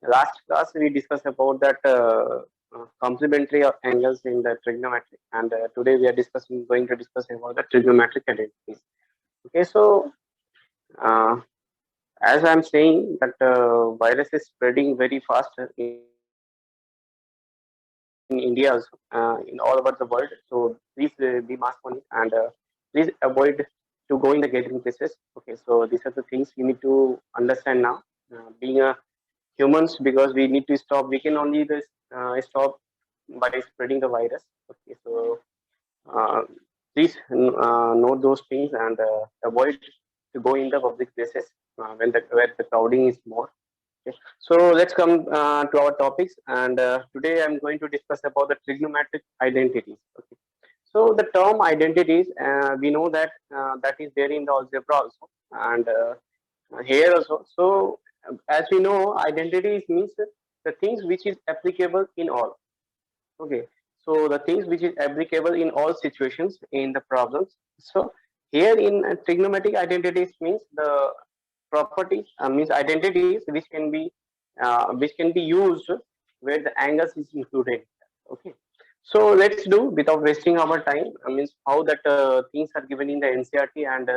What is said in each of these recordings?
Last class we discussed about that complementary of angles in the trigonometry, and today we are going to discuss about the trigonometric identities. Okay, so uh, as I'm saying that virus is spreading very fast in India also, in all over the world. So please be mask on it, and please avoid to go in the gathering places. Okay, so these are the things you need to understand now. Being a humans, because we need to stop, we can only stop by spreading the virus. Okay, so uh, please note those things, and avoid to go in the public places when the where the crowding is more. Okay. So let's come to our topics, and today I'm going to discuss about the trigonometric identities. Okay. So the term identities, we know that that is there in the algebra also, and here also. So as we know, identities means the things which is applicable in all. Okay. So the things which is applicable in all situations in the problems. So here in trigonometric identities means the properties, means identities which can be used where the angles is included. Okay. So let's do without wasting our time. Means how that things are given in the NCRT, and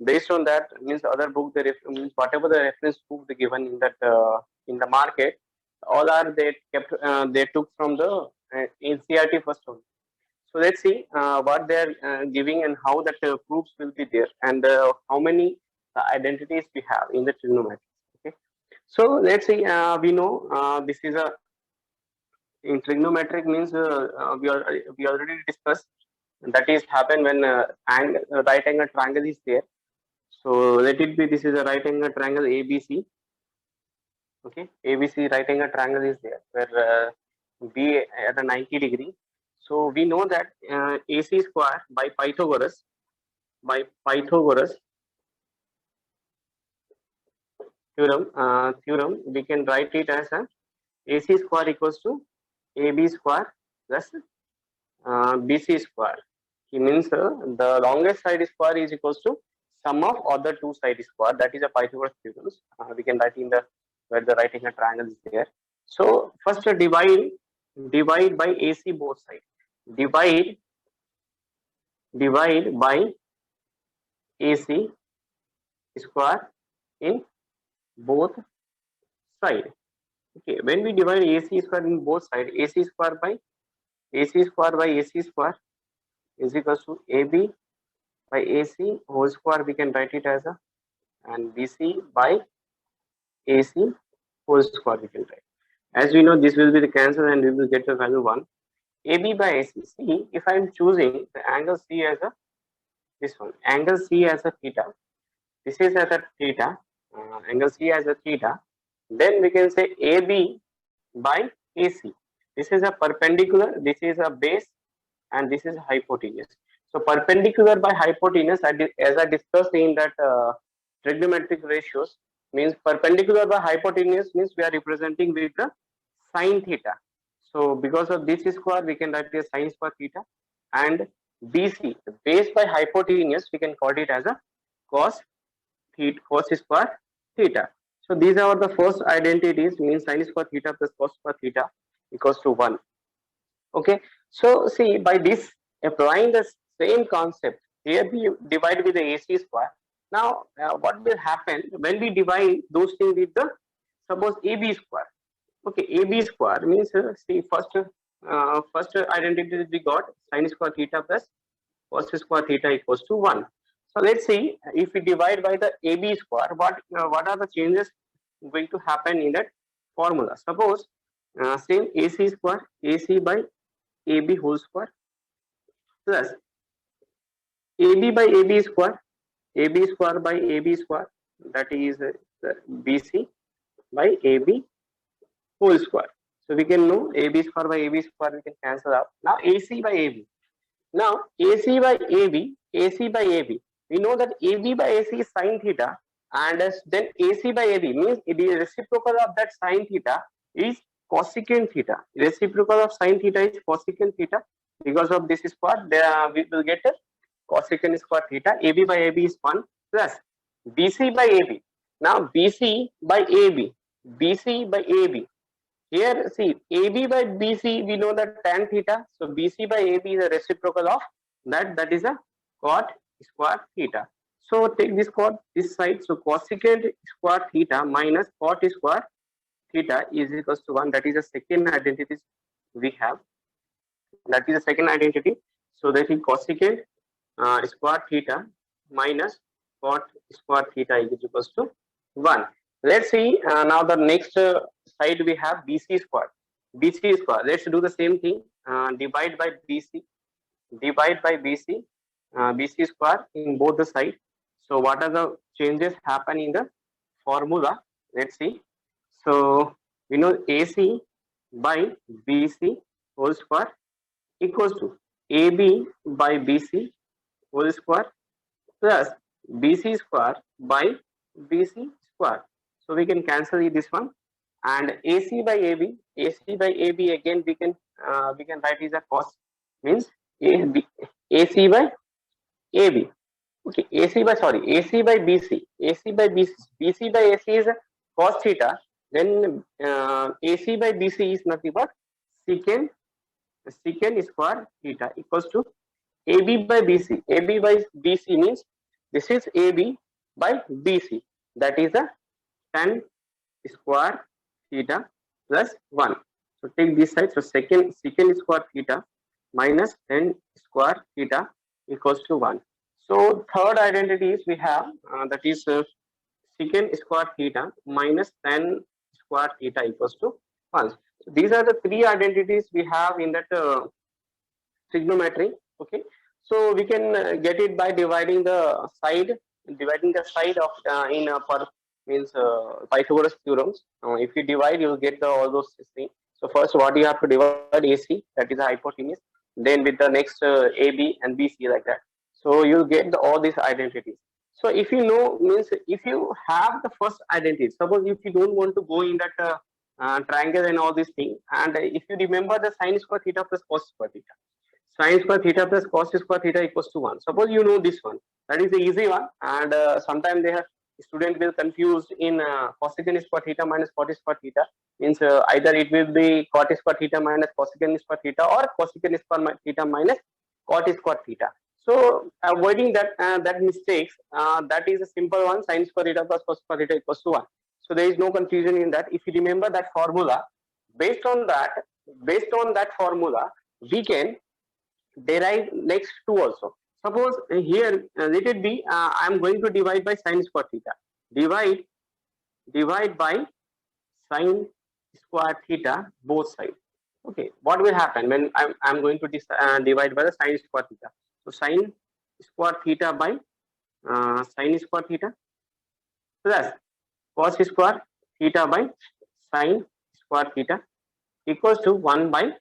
based on that means other book means whatever the reference book they given in the market, all are they kept they took from the NCRT first one. So let's see what they are giving and how that proofs will be there, and how many identities we have in the trigonometry. Okay. So let's see. We know this is a in trigonometric means we already discussed that is happen when right angle triangle is there. So let it be, this is a right angle triangle ABC. Okay, ABC right angle triangle is there where B at a 90 degree. So we know that AC square by Pythagoras theorem, we can write it as a AC square equals to AB square plus BC square. It means the longest side square is equals to sum of other two side square. That is a Pythagoras theorem. We can write in the where the right angle triangle is there. So first divide by AC both sides. Divide by AC square in both side. Okay, when we divide AC square in both side, AC square by AC square is equals to AB by AC whole square. We can write it as a, and BC by AC whole square we can write. As we know, this will be the cancel, and we will get the value 1. AB by AC. See, if I am choosing the angle C as a this one, angle C as a theta. This is as a theta. Angle C as a theta. Then we can say AB by AC. This is a perpendicular. This is a base, and this is hypotenuse. So perpendicular by hypotenuse, as I discussed in that trigonometric ratios, means perpendicular by hypotenuse means we are representing with the sine theta. So because of this square, we can write as sine square theta, and BC, the base by hypotenuse, we can call it as a cos square theta. So these are the first identities, means sine square theta plus cos square theta equals to 1. Okay, so see, by this applying the same concept, here we divide with the AC square. Now what will happen when we divide those things with the, suppose AB square. Okay, AB square means see, first identity we got sine square theta plus cos square theta equals to 1. So let's see, if we divide by the AB square, what are the changes going to happen in that formula? Suppose same AC by AB whole square plus AB by AB square by AB square, that is BC by AB whole square. So we can know AB square by AB square, we can cancel out. Now AC by AB. Now AC by AB. We know that AB by AC is sine theta, and then AC by AB means the reciprocal of that sine theta is cosecant theta. Reciprocal of sine theta is cosecant theta. Because of this square, we will get a cosecant square theta. AB by AB is 1 plus BC by AB. Now BC by AB. BC by AB. Here, see, AB by BC, we know that tan theta. So BC by AB is a reciprocal of that. That is a cot square theta. So take this cot this side. So cosecant square theta minus cot square theta is equals to 1. That is the second identity we have. That is the second identity. So that is cosecant square theta minus cot square theta is equals to 1. Let's see now the next side we have BC square. BC square. Let's do the same thing. Divide by BC. Divide by BC. BC square in both the sides. So what are the changes happen in the formula? Let's see. So we know AC by BC whole square equals to AB by BC whole square plus BC square by BC square. So we can cancel this one, and AC by AB again we can write is a cos, means AC by AB. Okay, AC by BC. BC by AC is a cos theta. Then AC by BC is nothing but secant square theta equals to AB by BC. AB by BC means this is AB by BC. That is a tan square theta plus 1. So take this side. So secant square theta minus tan square theta equals to 1. So third identity is we have that is secant square theta minus tan square theta equals to 1. So these are the three identities we have in that trigonometry. Okay, so we can get it by dividing the side of in per means Pythagoras theorems. If you divide, you will get all those things. So first, what you have to divide AC, that is the hypotenuse. Then with the next AB and BC, like that. So you get all these identities. So if you know, means if you have the first identity, suppose if you don't want to go in that triangle and all these things, and if you remember the sin square theta plus cos square theta, sin square theta plus cos square theta equals to 1. Suppose you know this one, that is the easy one, and sometimes they have student will confused in cosecant square theta minus cot square theta, means either it will be cot square theta minus cosecant square theta or cosecant square theta minus cot square theta. So avoiding that mistakes, that is a simple one, sin square theta plus cos square theta equals to 1. So there is no confusion in that. If you remember that formula, based on that formula, we can derive next two also. Suppose here let it be I am going to divide by sin square theta. Divide by sin square theta both sides. Okay, what will happen when I'm going to divide by the sin square theta? So sin square theta by sin square theta plus cos square theta by sin square theta equals to 1 by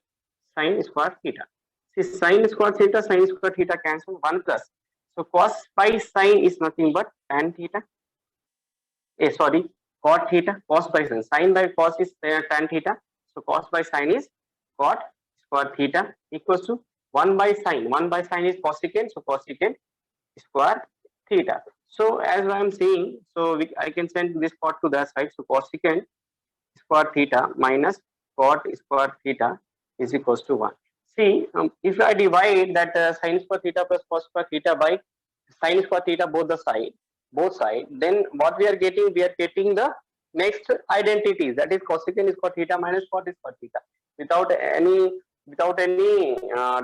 sin square theta. See, sin square theta cancel, 1 plus. So cos by sin is nothing but tan theta. Cot theta. Cos by sin. Sin by cos is tan theta. So cos by sin is cot square theta equals to 1 by sin. 1 by sin is cosecant. So cosecant square theta. So as I am saying, so I can send this part to that side. So cosecant square theta minus cot square theta is equals to 1. See, if I divide that sin square theta plus cos square theta by sin square theta both sides, then what we are getting the next identities, that is cosecant square theta minus cot square theta, without any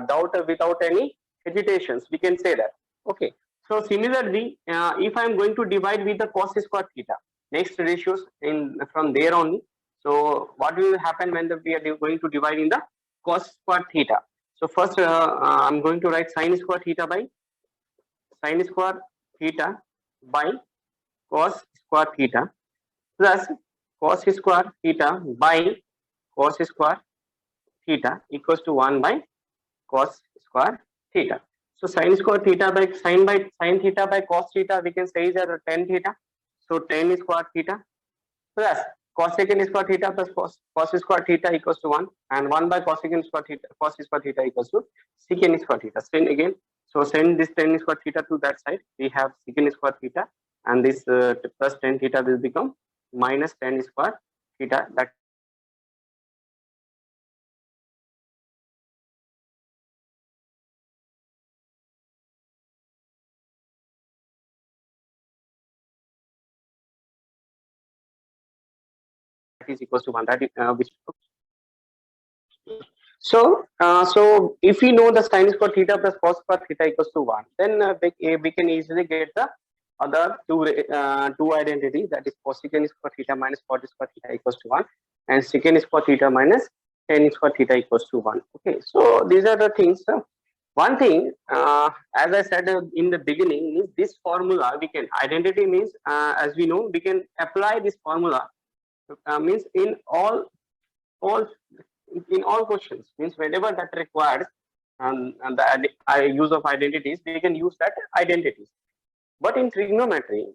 doubt, without any hesitations, we can say that. Okay. So similarly, if I am going to divide with the cos square theta, next ratios from there only. So what will happen when we are going to divide in the cos square theta? So first I'm going to write sin square theta by cos square theta plus cos square theta by cos square theta equals to 1 by cos square theta. So sin square theta by sin theta by cos theta, we can say is as tan theta. So tan square theta plus cosecant square theta plus cos square theta equals to 1, and 1 by cosecant square theta cos square theta equals to secant square theta. Send again. So send this tan square theta to that side. We have secant square theta, and this plus tan theta will become minus tan square theta, that is equals to 1, that is which. So if we know the sin square theta plus cos square theta equals to 1, then we can easily get the other two identities, that is cosecant square theta minus cot square theta equals to 1, and secant square theta minus tan square theta equals to 1. Okay, so these are the things. One thing, as I said in the beginning, is this formula we can identity means as we know we can apply this formula means all in all questions, means whenever that requires and the use of identities, we can use that identities. But in trigonometry,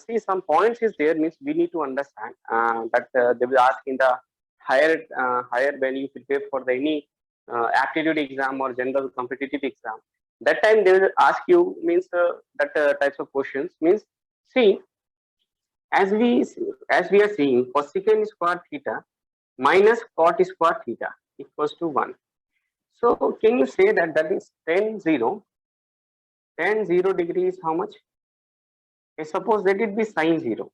see some points is there, means we need to understand that they will ask in the higher when you prepare for the any aptitude exam or general competitive exam. That time they will ask you means that types of questions, means see as we are seeing cosecant square theta minus cot square theta equals to 1. So can you say that that is tan 0 degree is how much? Suppose let it be sin 0.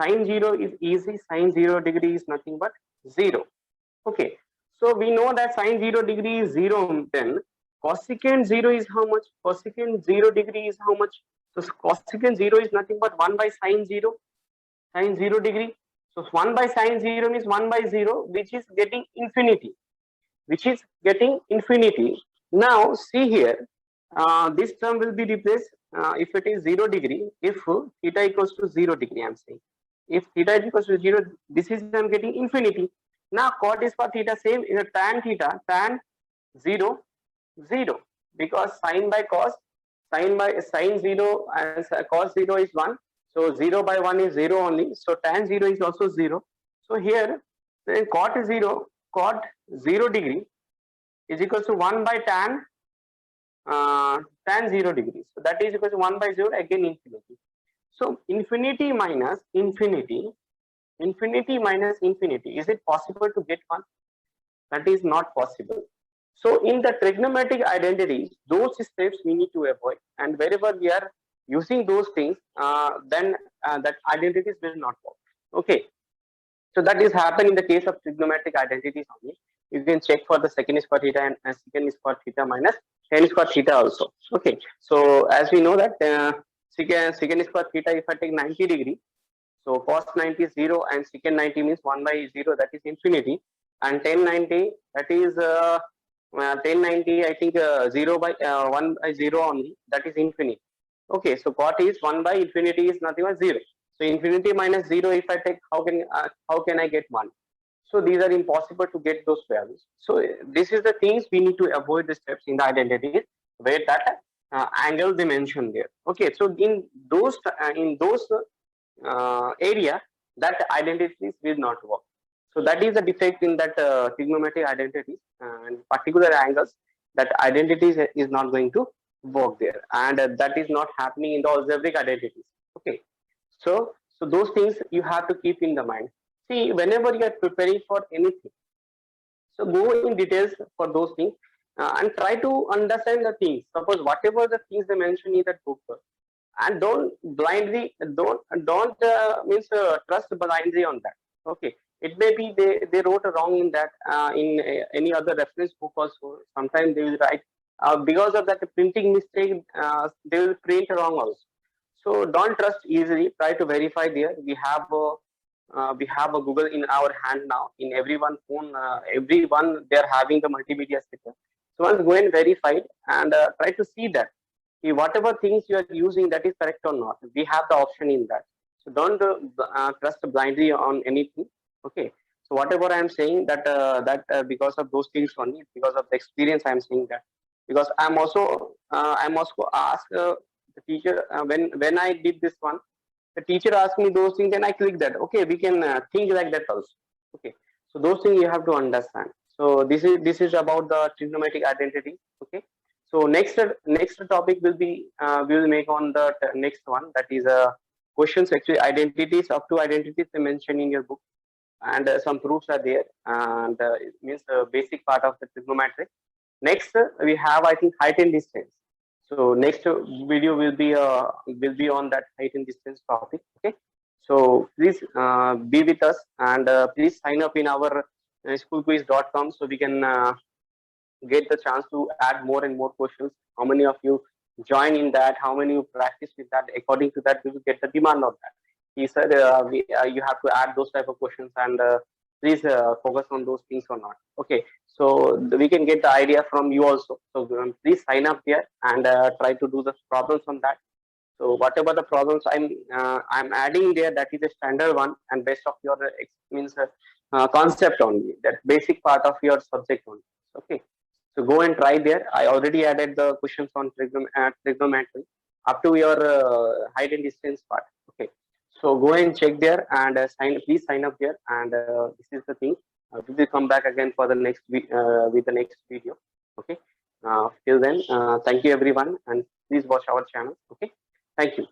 Sin 0 is easy, sin 0 degree is nothing but 0. Okay, so we know that sin 0 degree is 0, then cosecant 0 is how much? Cosecant 0 degree is how much? So cosecant 0 is nothing but 1 by sin 0, sin 0 degree. So 1 by sin 0 means 1 by 0, which is getting infinity. Now see here, this term will be replaced if it is 0 degree, if theta equals to 0 degree, I am saying. If theta is equals to 0, this is I am getting infinity. Now cot is for theta, same in a tan theta, tan 0, 0, because sin by cos, sin 0 and cos 0 is 1. So 0 by 1 is 0 only. So tan 0 is also 0. So here, then cot 0 degree is equals to 1 by tan 0 degrees. So that is equal to 1 by 0, again infinity. So infinity minus infinity, is it possible to get 1? That is not possible. So in the trigonometric identities, those steps we need to avoid, and wherever we are using those things, then that identities will not work. Okay, so that is happen in the case of trigonometric identities only. You can check for the secant square theta and secant square theta minus tan square theta also. Okay, so as we know that secant square theta, if I take 90 degree, so cos 90 is 0 and secant 90 means 1 by 0, that is infinity, and tan 90, that is tan 90 I think 0 by 1 by 0 only, that is infinity. Okay, so cot is 1 by infinity is nothing but 0. So infinity minus 0 if I take, how can I get 1? So these are impossible to get those values. So this is the things we need to avoid the steps in the identities where that angle they mentioned there. Okay, so in those area, that identities will not work. So that is the defect in that trigonometric identities and particular angles, that identities is not going to work there, and that is not happening in the algebraic identities. Okay, so those things you have to keep in the mind. See, whenever you are preparing for anything, so go in details for those things and try to understand the things. Suppose whatever the things they mention in that book, and don't blindly don't means trust blindly on that. Okay, it may be they wrote wrong in that in any other reference book also. Sometimes they will write because of that printing mistake, they will print wrong also. So don't trust easily, try to verify there. We have a Google in our hand now. In everyone phone, everyone they are having the multimedia setup. So once go and verify it and try to see that whatever things you are using, that is correct or not. We have the option in that. So don't trust blindly on anything. Okay. So whatever I am saying, that because of those things only, because of the experience I am saying that. Because I'm also asked the teacher when I did this one, the teacher asked me those things, then I click that. Okay, we can think like that also. Okay, so those things you have to understand. So this is about the trigonometric identity. Okay, so next topic will be we will make on the next one, that is questions, actually identities, up to identities they mention in your book. and some proofs are there, and it means the basic part of the trigonometry. Next, we have, I think, height and distance. So next video will be on that height and distance topic. Okay, so please be with us, and please sign up in our schoolquiz.com so we can get the chance to add more and more questions. How many of you join in that? How many you practice with that? According to that, we will get the demand of that. He said you have to add those type of questions, and please focus on those things or not. Okay, so we can get the idea from you also. So please sign up there and try to do the problems on that. So whatever the problems I'm adding there, that is a standard one and based of your means concept only, that basic part of your subject only. Okay, so go and try there. I already added the questions on trigonometry up to your height and distance part. Okay, so go and check there and please sign up there. And this is the thing. We will come back again for the next with the next video. Okay. Till then, thank you everyone, and please watch our channel. Okay. Thank you.